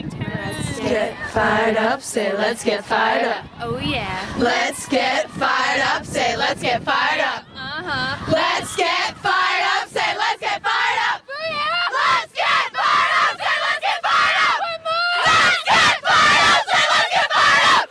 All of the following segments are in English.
Let's get fired up, say let's get fired up. Oh yeah. Let's get fired up, say let's get fired up. Let's get fired up, say let's get fired up. Oh yeah. Let's get fired up, say let's get fired up. Let's get fired up, say let's get fired up.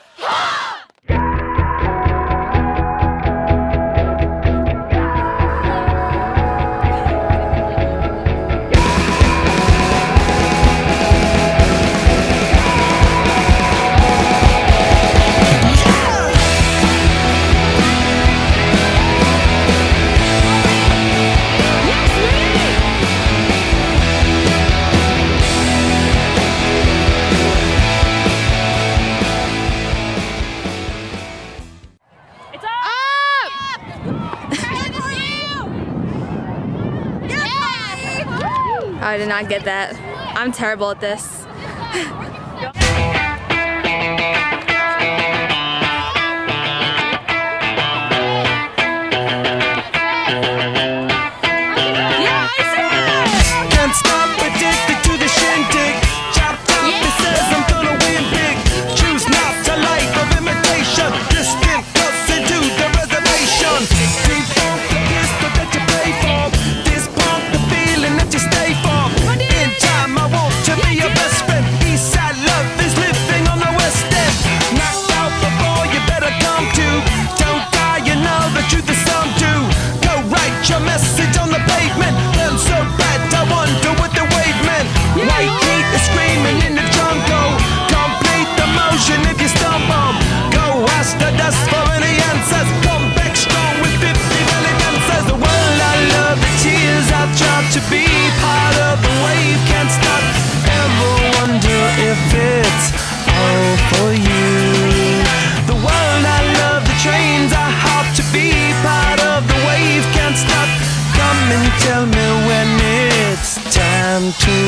It's up! I did not get that. I'm terrible at this. Can't stop, addicted to the shindig. Chop top, it says I'm gonna win big. Choose not a life of imitation. Distant closer to the reservation. Default the pistol that you pay for. This pump the feeling that you stay for. In time I want to be your best friend. Eastside love is living on the west end. Knocked out before you better come to. Don't die, you know the truth is some do. Go write your message on the pavement. Burn so bad, I wonder what the wave meant. White heat is screaming in the jungle. Complete the motion if you stumble. Go ask the dust for any answers. Come back strong with 50 valid answers. The world I love, the tears I tried to be part of the wave can't stop. Ever wonder if it's all for you? The world I love, the trains I hop to be part of the wave can't stop. Come and tell me when it's time to.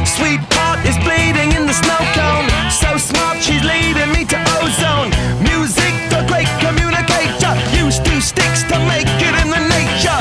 Sweetheart is bleeding in the snow cone. So smart, she's leading me to ozone. Music, the great communicator. Use two sticks to make it in the nature.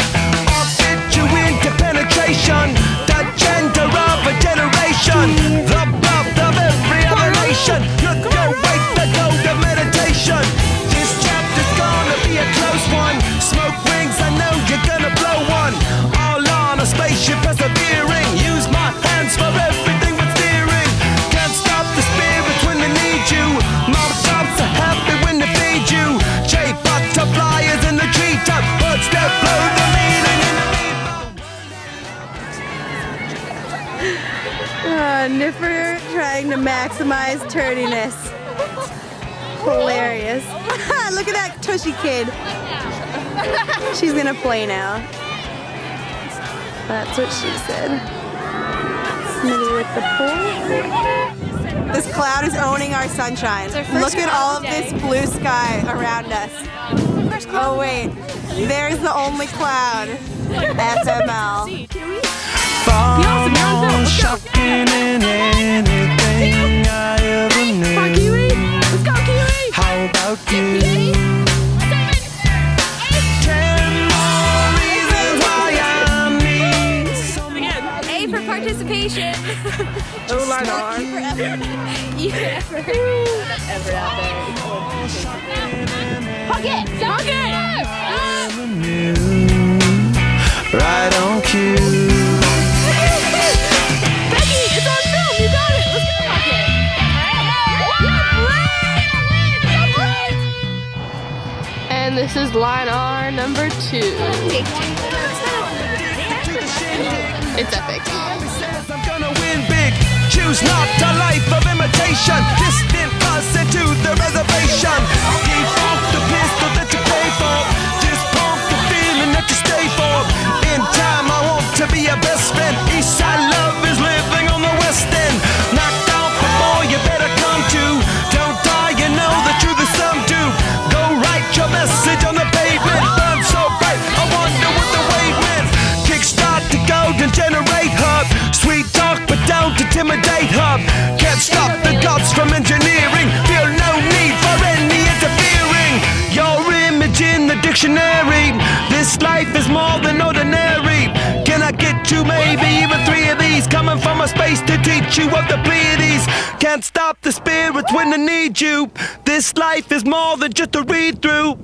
I'll fit you into penetration. The gender of a generation. The birth of every other nation. Look your way to go to meditation. This chapter's gonna be a close one. Smoke rings, I know you're gonna blow one. All on a spaceship persevering. Use my hands for everything but steering. Can't stop the spirits when they need you. Mom tops are happy when they feed you. J butterfly is in the treetop. Birds that blow the meaning in the Nipper trying to maximize turdiness. Hilarious. Look at that tushy kid. She's gonna play now. That's what she said. Smitty with the pool. This cloud is owning our sunshine. Look at all of this blue sky around us. Oh wait, there's the only cloud. FML. Far more shocking than anything I ever knew. Let's go, Kiwi! How about you? 10 more reasons why I need something. A for participation. Oh, line on. E for effort. Ever out there. Pocket! Pocket! Right on cue. Becky, it's on film. You got it. Let's go, Pocket. And this is line R number 2. It's epic. I'm gonna win big. Choose not a life of imitation. Distant us into the reservation. Default the pistol that you pay for. Just pump the feeling that you stay for. In time I want to be your best friend. Eastside love is living on the west end. Knocked out before you better come to. Don't die, you know the truth is some do. Go write your message on the pavement. Burn so bright, I wonder what the wave meant. Kickstart the golden generate hub. Sweet talk but don't intimidate hub. Can't stop the gods from engineering. Feel no need for any interfering. Your image in the dictionary. This life is more than ordinary. Can I I get you, maybe even 3 of these. Coming from a space to teach you of the Pleiades. Can't stop the spirits when they need you. This life is more than just a read through.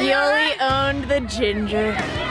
Yoli owned the ginger.